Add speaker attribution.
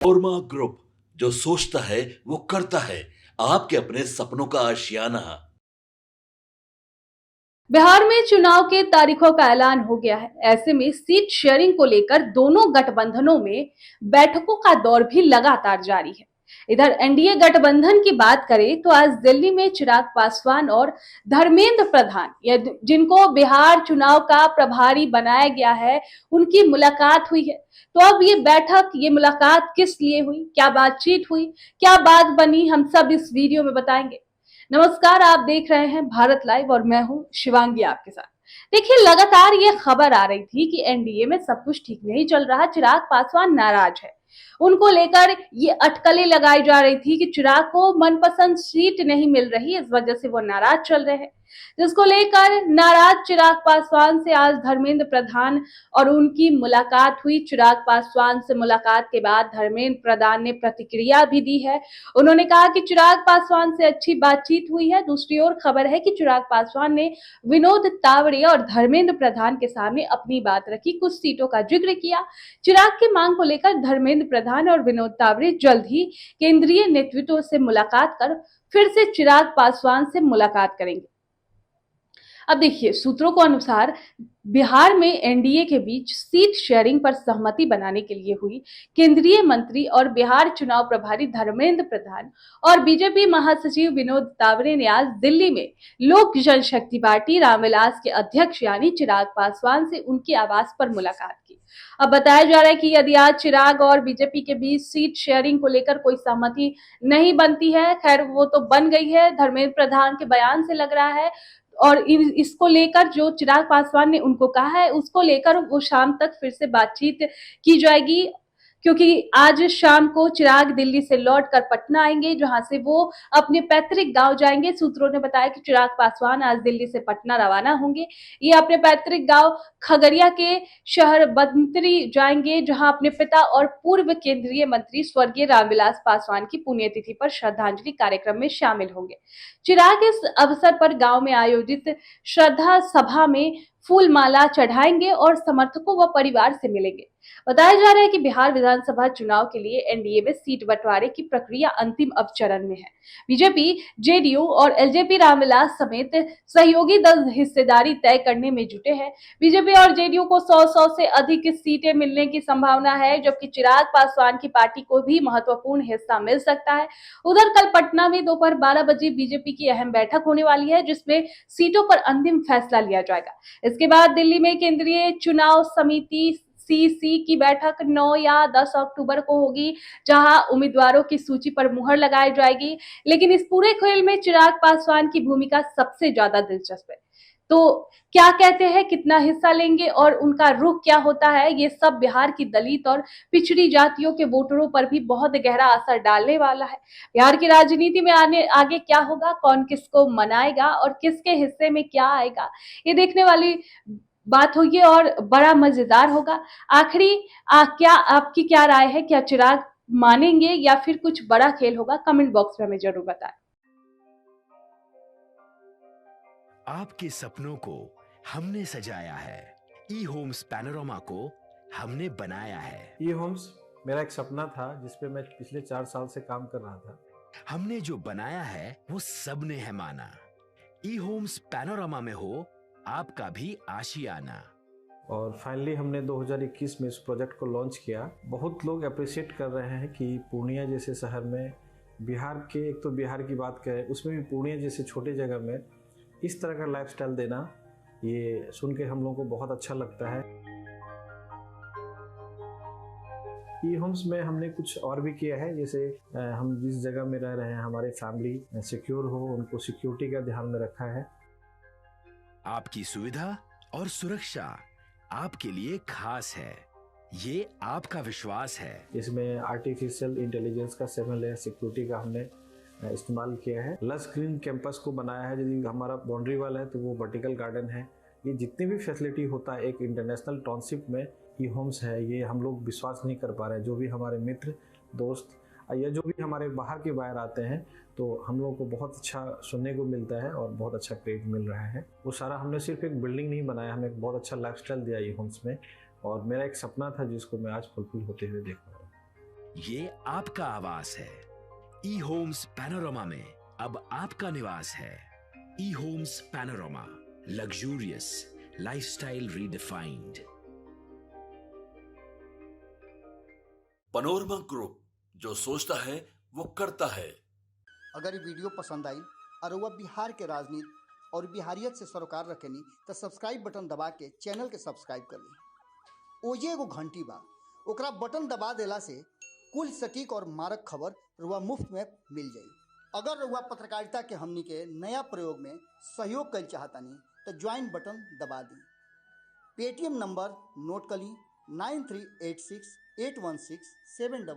Speaker 1: ओरमा group, जो सोचता है वो करता है। आपके अपने सपनों का आशियाना।
Speaker 2: बिहार में चुनाव के तारीखों का ऐलान हो गया है। ऐसे में सीट शेयरिंग को लेकर दोनों गठबंधनों में बैठकों का दौर भी लगातार जारी है। इधर एनडीए गठबंधन की बात करें तो आज दिल्ली में चिराग पासवान और धर्मेंद्र प्रधान, जिनको बिहार चुनाव का प्रभारी बनाया गया है, उनकी मुलाकात हुई है। तो अब ये मुलाकात किस लिए हुई, क्या बातचीत हुई, क्या बात बनी, हम सब इस वीडियो में बताएंगे। नमस्कार, आप देख रहे हैं भारत लाइव और मैं हूं शिवांगी आपके साथ। देखिए, लगातार ये खबर आ रही थी कि एनडीए में सब कुछ ठीक नहीं चल रहा, चिराग पासवान नाराज है। उनको लेकर ये अटकलें लगाई जा रही थी कि चिराग को मनपसंद सीट नहीं मिल रही, इस वजह से वो नाराज चल रहे हैं। जिसको लेकर नाराज चिराग पासवान से आज धर्मेंद्र प्रधान और उनकी मुलाकात हुई। चिराग पासवान से मुलाकात के बाद धर्मेंद्र प्रधान ने प्रतिक्रिया भी दी है। उन्होंने कहा कि चिराग पासवान से अच्छी बातचीत हुई है। दूसरी ओर खबर है कि चिराग पासवान ने विनोद तावड़े और धर्मेंद्र प्रधान के सामने अपनी बात रखी, कुछ सीटों का जिक्र किया। चिराग की मांग को लेकर धर्मेंद्र प्रधान और विनोद तावड़े जल्द ही केंद्रीय नेतृत्व से मुलाकात कर फिर से चिराग पासवान से मुलाकात करेंगे। अब देखिए, सूत्रों को अनुसार बिहार में एनडीए के बीच सीट शेयरिंग पर सहमति बनाने के लिए हुई केंद्रीय मंत्री और बिहार चुनाव प्रभारी धर्मेंद्र प्रधान और बीजेपी महासचिव विनोद तावड़े ने आज दिल्ली में लोक जनशक्ति पार्टी रामविलास के अध्यक्ष यानी चिराग पासवान से उनके आवास पर मुलाकात की। अब बताया जा रहा है कि यदि आज चिराग और बीजेपी के बीच सीट शेयरिंग को लेकर कोई सहमति नहीं बनती है, खैर वो तो बन गई है, धर्मेंद्र प्रधान के बयान से लग रहा है। और इसको लेकर जो चिराग पासवान ने उनको कहा है, उसको लेकर वो शाम तक फिर से बातचीत की जाएगी, क्योंकि आज शाम को चिराग दिल्ली से लौटकर पटना आएंगे, जहां से वो अपने पैतृक गांव जाएंगे। सूत्रों ने बताया कि चिराग पासवान आज दिल्ली से पटना रवाना होंगे। ये अपने पैतृक गांव खगड़िया के शहर बंतरी जाएंगे, जहां अपने पिता और पूर्व केंद्रीय मंत्री स्वर्गीय रामविलास पासवान की पुण्यतिथि पर श्रद्धांजलि कार्यक्रम में शामिल होंगे। चिराग इस अवसर पर गांव में आयोजित श्रद्धा सभा में फूल माला चढ़ाएंगे और समर्थकों व परिवार से मिलेंगे। बताया जा रहा है कि बिहार विधानसभा चुनाव के लिए एनडीए में सीट बंटवारे की प्रक्रिया अंतिम अब चरण में है। बीजेपी, जेडीयू और एलजेपी रामविलास समेत सहयोगी दल हिस्सेदारी तय करने में जुटे हैं। बीजेपी और जेडीयू को 100 से अधिक सीटें मिलने की संभावना है, जबकि चिराग पासवान की पार्टी को भी महत्वपूर्ण हिस्सा मिल सकता है। उधर कल पटना में दोपहर 12 बजे बीजेपी की अहम बैठक होने वाली है, जिसमें सीटों पर अंतिम फैसला लिया जाएगा। इसके बाद दिल्ली में केंद्रीय चुनाव समिति सीसी की बैठक 9 या 10 अक्टूबर को होगी, जहां उम्मीदवारों की सूची पर मुहर लगाई जाएगी। लेकिन इस पूरे खेल में चिराग पासवान की भूमिका सबसे ज्यादा दिलचस्प है। तो क्या कहते हैं, कितना हिस्सा लेंगे और उनका रुख क्या होता है, ये सब बिहार की दलित और पिछड़ी जातियों के वोटरों पर भी बहुत गहरा असर डालने वाला है। बिहार की राजनीति में आगे क्या होगा, कौन किसको मनाएगा और किसके हिस्से में क्या आएगा, ये देखने वाली बात होगी और बड़ा मजेदार होगा। आखिरी क्या आपकी क्या राय है, क्या चिराग मानेंगे या फिर कुछ बड़ा खेल होगा? कमेंट बॉक्स में हमें जरूर बताएं।
Speaker 3: आपके सपनों को हमने सजाया है, ई होम्स पैनोरामा को हमने बनाया है।
Speaker 4: ई होम्स मेरा एक सपना था जिस पे मैं पिछले 4 साल से काम कर रहा था।
Speaker 3: हमने जो बनाया है वो सबने है माना। ई होम्स पैनोरामा में हो आपका भी आशियाना।
Speaker 4: और फाइनली हमने 2021 में इस प्रोजेक्ट को लॉन्च किया। बहुत लोग अप्रिशिएट कर रहे हैं कि पूर्णिया जैसे शहर में, बिहार के, एक तो बिहार की बात करें उसमें भी पूर्णिया जैसे छोटे जगह में इस तरह का लाइफस्टाइल देना, ये सुन के हम लोगों को बहुत अच्छा लगता है। ई होम्स में हमने कुछ और भी किया है, जैसे हम जिस जगह में रह रहे हैं हमारे फैमिली सिक्योर हो, उनको सिक्योरिटी का ध्यान में रखा है।
Speaker 3: आपकी सुविधा और सुरक्षा आपके लिए खास है, ये आपका विश्वास है।
Speaker 4: इसमें आर्टिफिशियल इंटेलिजेंस का 7 लेयर सिक्योरिटी का हमने इस्तेमाल किया है। लस ग्रीन कैंपस को बनाया है, यदि हमारा बाउंड्री वाल है तो वो वर्टिकल गार्डन है। ये जितनी भी फैसिलिटी होता है एक इंटरनेशनल टाउनशिप में ई होम्स है, ये हम लोग विश्वास नहीं कर पा रहे हैं। जो भी हमारे मित्र दोस्त या जो भी हमारे बाहर के बाहर आते हैं तो हम लोगों को बहुत अच्छा सुनने को मिलता है और बहुत अच्छा क्रेडिट मिल रहा है। वो सारा हमने सिर्फ एक बिल्डिंग नहीं बनाया, हमें एक बहुत अच्छा लाइफस्टाइल दिया ई होम्स में, और मेरा एक सपना था जिसको मैं आज फुलफिल होते हुए देख रहा हूँ।
Speaker 3: ये आपका आवास है। ई होम्स पैनोरामा में अब आपका निवास है। E homes Panorama, luxurious lifestyle redefined.
Speaker 1: Panorama group, जो सोचता है वो करता है।
Speaker 5: अगर ये वीडियो पसंद आई और वह बिहार के राजनीति और बिहारियत से सरोकार रखेनी तो सब्सक्राइब बटन दबा के चैनल के सब्सक्राइब कर ली। ओजे एगो घंटी बा, ओकरा बटन दबा देला से कुल सटीक और मारक खबर रुआ मुफ्त में मिल जाई। अगर रुआ पत्रकारिता के हमनी के नया प्रयोग में सहयोग कर चाहतानी तो ज्वाइन बटन दबा दी। पेटीएम नंबर नोट कर ली 9386816700।